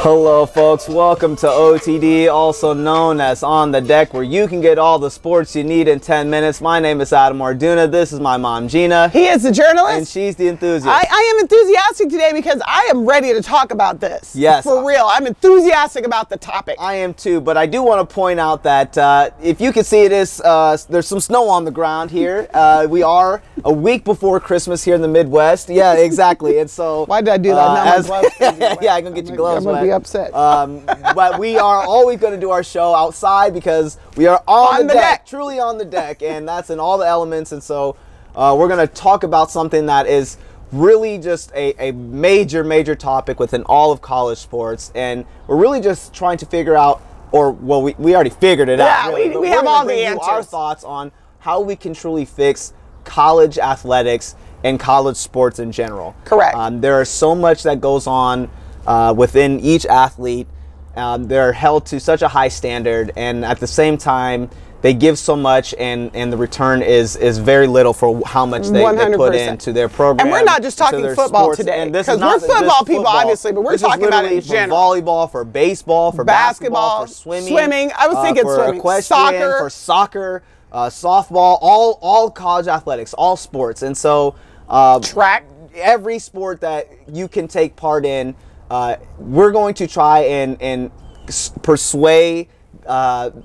Hello folks, welcome to OTD, also known as On the Deck, where you can get all the sports you need in 10 minutes. My name is Adam Arduna, this is my mom Gina. He is the journalist. And she's the enthusiast. I am enthusiastic today because I am ready to talk about this. Yes. For real, I'm enthusiastic about the topic. I am too, but I do want to point out that if you can see it is, there's some snow on the ground here. We are a week before Christmas here in the Midwest. Yeah, exactly. And so... Why did I do that? Yeah, I'm going to get your gloves wet. Be upset. But we are always going to do our show outside because we are on the deck, truly on the deck, and that's in all the elements. And so we're going to talk about something that is really just a major topic within all of college sports, and we're really just trying to figure out, or well, we already figured it out. Really, we have all the answers. Our thoughts on how we can truly fix college athletics and college sports in general. Correct. There is so much that goes on within each athlete. They're held to such a high standard, and at the same time they give so much, and the return is very little for how much they put into their program. And we're not just talking football today, because we're football people, obviously, but we're talking about it in general. For volleyball, for baseball, for basketball, for swimming. I was thinking for swimming, equestrian, for soccer, softball, all college athletics, all sports. And so track, every sport that you can take part in, we're going to try and persuade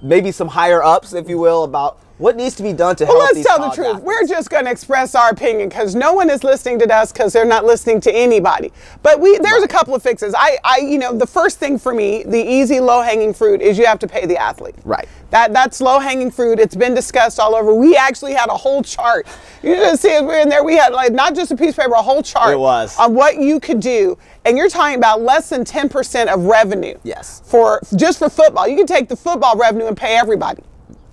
maybe some higher ups, if you will, about what needs to be done to help these college athletes. Let's tell the truth. We're just going to express our opinion because no one is listening to us because they're not listening to anybody. But there's a couple of fixes. The first thing for me, the easy low-hanging fruit is you have to pay the athlete. Right. That's low-hanging fruit. It's been discussed all over. We actually had a whole chart. You just see as we're in there, we had like not just a piece of paper, a whole chart. It was. On what you could do. And you're talking about less than 10% of revenue. Yes. Just for football. You can take the football revenue and pay everybody.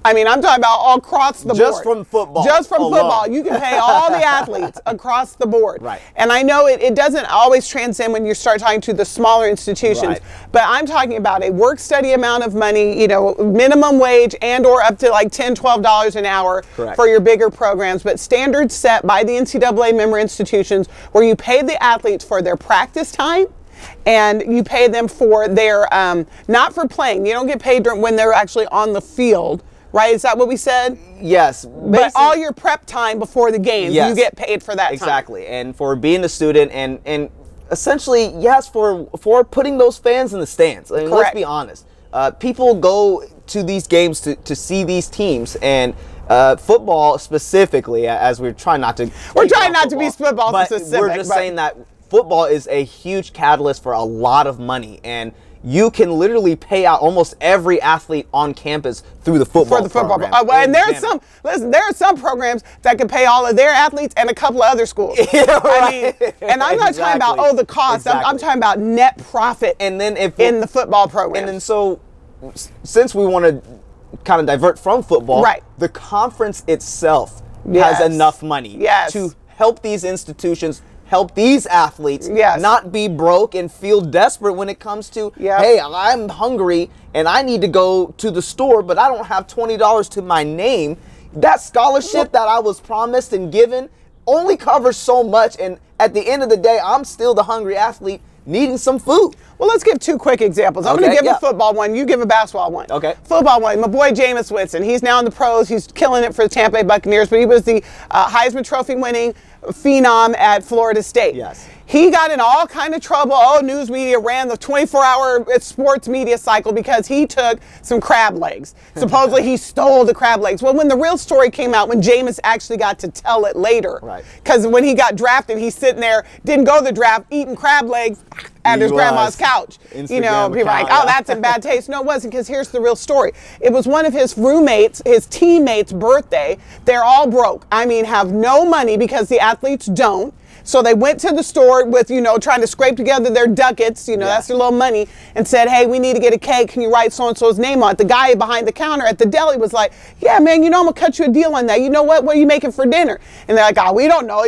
I mean, I'm talking about all across the board. Just from football. Just from football. You can pay all the athletes across the board. Right. And I know it doesn't always transcend when you start talking to the smaller institutions. Right. But I'm talking about a work study amount of money, minimum wage and or up to like $10, $12 an hour. Correct. For your bigger programs. But standards set by the NCAA member institutions where you pay the athletes for their practice time. And you pay them for their, not for playing. You don't get paid when they're actually on the field. Right? Is that what we said? Yes. But all your prep time before the games, you get paid for that time. Exactly. And for being a student and essentially, yes, for putting those fans in the stands. I mean, let's be honest. People go to these games to see these teams, and football specifically, as we're trying not to... We're trying not to be football specific. We're just saying that football is a huge catalyst for a lot of money, and you can literally pay out almost every athlete on campus through the football program. And there are some programs that can pay all of their athletes and a couple of other schools. Yeah, right. I mean, and I'm not talking about the cost. I'm talking about net profit. And then in the football program. And then so, since we want to kind of divert from football, right, the conference itself has enough money to help these institutions, help these athletes not be broke and feel desperate when it comes to, hey, I'm hungry and I need to go to the store, but I don't have $20 to my name. That scholarship that I was promised and given only covers so much, and at the end of the day, I'm still the hungry athlete needing some food. Well, let's give two quick examples. I'm going to give a football one. You give a basketball one. Okay. Football one. My boy Jameis Winston. He's now in the pros. He's killing it for the Tampa Bay Buccaneers, but he was the Heisman Trophy winning phenom at Florida State. Yes. He got in all kind of trouble. News media ran the 24-hour sports media cycle because he took some crab legs. Supposedly he stole the crab legs. Well, when the real story came out, when Jameis actually got to tell it later, because when he got drafted, he's sitting there, didn't go to the draft, eating crab legs at his grandma's couch. People are like, oh, that's in bad taste. No, it wasn't, because here's the real story. It was one of his roommates, his teammates' birthday. They're all broke. I mean, have no money because the athletes don't. So they went to the store with, trying to scrape together their ducats, that's their little money, and said, hey, we need to get a cake. Can you write so-and-so's name on it? The guy behind the counter at the deli was like, yeah, man, I'm going to cut you a deal on that. You know what? What are you making for dinner? And they're like, oh, we don't know,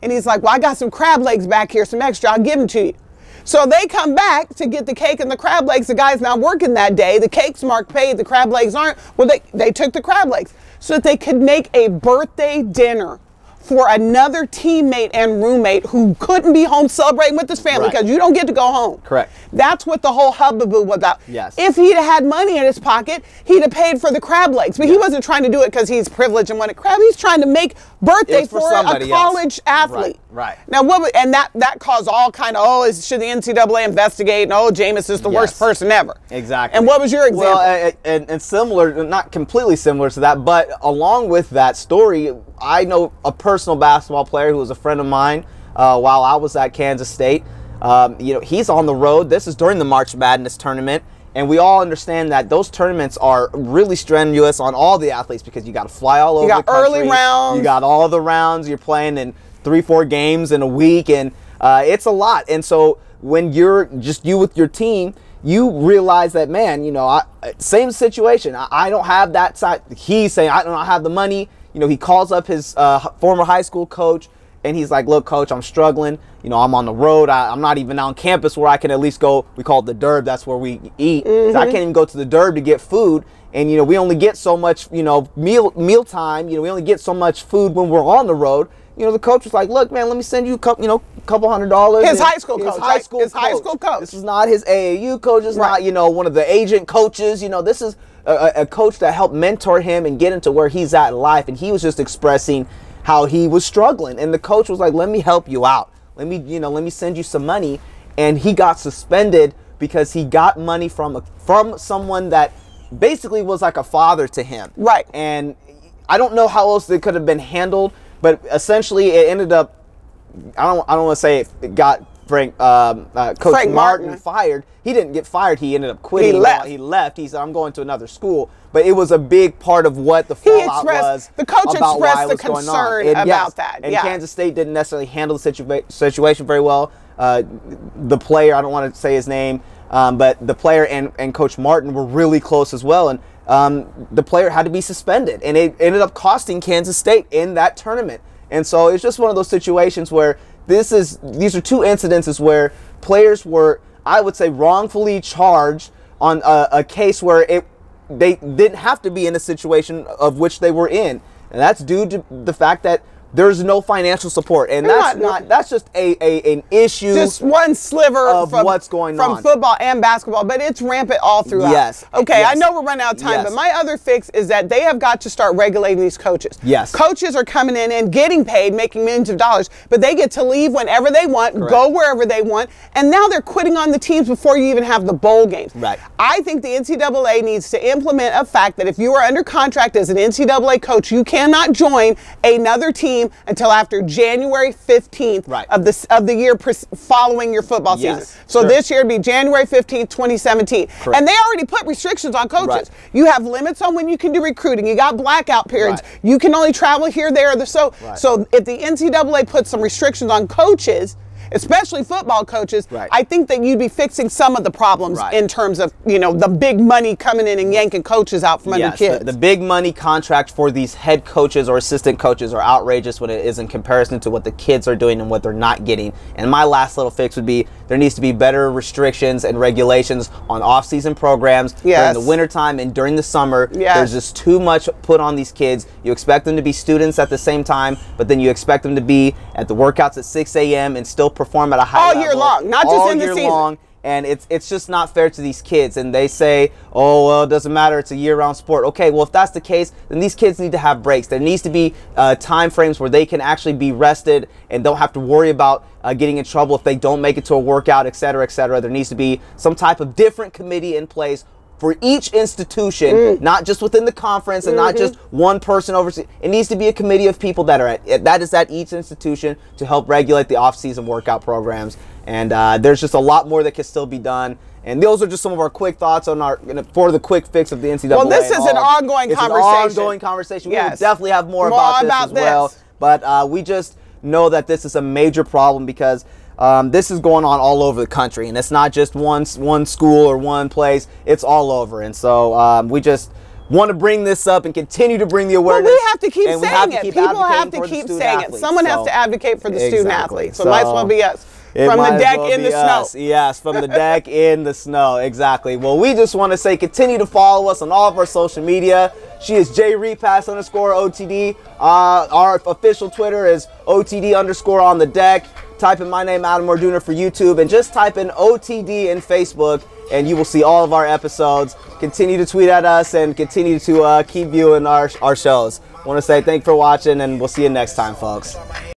And he's like, well, I got some crab legs back here, some extra. I'll give them to you. So they come back to get the cake and the crab legs. The guy's not working that day. The cake's marked paid. The crab legs aren't. Well, they took the crab legs so that they could make a birthday dinner for another teammate and roommate who couldn't be home celebrating with his family because you don't get to go home. Correct. That's what the whole hubbub was about. Yes. If he'd had money in his pocket, he'd have paid for the crab legs. But he wasn't trying to do it because he's privileged and wanted crab. He's trying to make birthday for a college athlete. Right. Now, that caused all kind of, should the NCAA investigate? And, Jameis is the worst person ever. Exactly. And what was your example? Well, and similar, not completely similar to that, but along with that story, I know a personal basketball player who was a friend of mine while I was at Kansas State. He's on the road. This is during the March Madness tournament. And we all understand that those tournaments are really strenuous on all the athletes because you got to fly all over the country. You got early rounds. You got all the rounds. You're playing in 3-4 games in a week. And it's a lot. And so when you're just you with your team, you realize that, man, same situation. I don't have that side. He's saying, I don't have the money. He calls up his former high school coach, and he's like, look, coach, I'm struggling. I'm on the road. I'm not even on campus where I can at least go. We call it the Derb. That's where we eat. So I can't even go to the Derb to get food. And, we only get so much, meal time. We only get so much food when we're on the road. The coach was like, look, man, let me send you a couple $100. His high school coach. His high school coach. This is not his AAU coach. It's not, one of the agent coaches. This is a coach that helped mentor him and get into where he's at in life. And he was just expressing how he was struggling. And the coach was like, let me help you out. Let me send you some money. And he got suspended because he got money from someone that basically was like a father to him. Right. And I don't know how else it could have been handled, but essentially it ended up, I don't want to say it got Coach Frank Martin fired. He didn't get fired. He ended up quitting. He left. He said, I'm going to another school. But it was a big part of what the fallout was. The coach about expressed the concern about that. And Kansas State didn't necessarily handle the situation very well. The player, I don't want to say his name, but the player and Coach Martin were really close as well. And the player had to be suspended. And it ended up costing Kansas State in that tournament. And so it's just one of those situations where these are two incidences where players were, I would say, wrongfully charged on a case where they didn't have to be in a situation of which they were in. And that's due to the fact that there's no financial support, and that's just an issue. Just one sliver of what's going on from football and basketball, but it's rampant all throughout. Yes. Okay, yes. I know we're running out of time, but my other fix is that they have got to start regulating these coaches. Yes. Coaches are coming in and getting paid, making millions of dollars, but they get to leave whenever they want, go wherever they want, and now they're quitting on the teams before you even have the bowl games. Right. I think the NCAA needs to implement a fact that if you are under contract as an NCAA coach, you cannot join another team until after January 15th of the year following your football season. So this year would be January 15th, 2017. Correct. And they already put restrictions on coaches. Right. You have limits on when you can do recruiting. You got blackout periods. Right. You can only travel here, there, or so. Right. So if the NCAA puts some restrictions on coaches, especially football coaches, I think that you'd be fixing some of the problems in terms of, the big money coming in and yanking coaches out from under kids. The big money contract for these head coaches or assistant coaches are outrageous when it is in comparison to what the kids are doing and what they're not getting. And my last little fix would be there needs to be better restrictions and regulations on off-season programs during the wintertime and during the summer. There's just too much put on these kids. You expect them to be students at the same time, but then you expect them to be at the workouts at 6 a.m. and still perform at a high level all year long, not just in the season. Long, and it's just not fair to these kids. And they say, oh, well, it doesn't matter, it's a year-round sport. Okay, well, if that's the case, then these kids need to have breaks. There needs to be time frames where they can actually be rested and don't have to worry about getting in trouble if they don't make it to a workout, et cetera, et cetera. There needs to be some type of different committee in place for each institution, not just within the conference and not just one person overseas. It needs to be a committee of people that are at each institution to help regulate the off-season workout programs. And there's just a lot more that can still be done. And those are just some of our quick thoughts on for the quick fix of the NCAA. Well, this is an ongoing conversation. It's an ongoing conversation. We will definitely have more about this as well. But we just know that this is a major problem because this is going on all over the country, and it's not just one school or one place. It's all over, and so we just want to bring this up and continue to bring the awareness. Well, we have to keep saying it. People have to keep saying it. Someone has to advocate for the student athlete, so might as well be us. From the deck in the snow. Yes, from the deck in the snow. Exactly. Well, we just want to say continue to follow us on all of our social media. She is JRepass_OTD. Our official Twitter is OTD_on the deck. Type in my name, Adam Orduner, for YouTube, and just type in OTD in Facebook, and you will see all of our episodes. Continue to tweet at us and continue to keep viewing our shows. I want to say thank you for watching, and we'll see you next time, folks.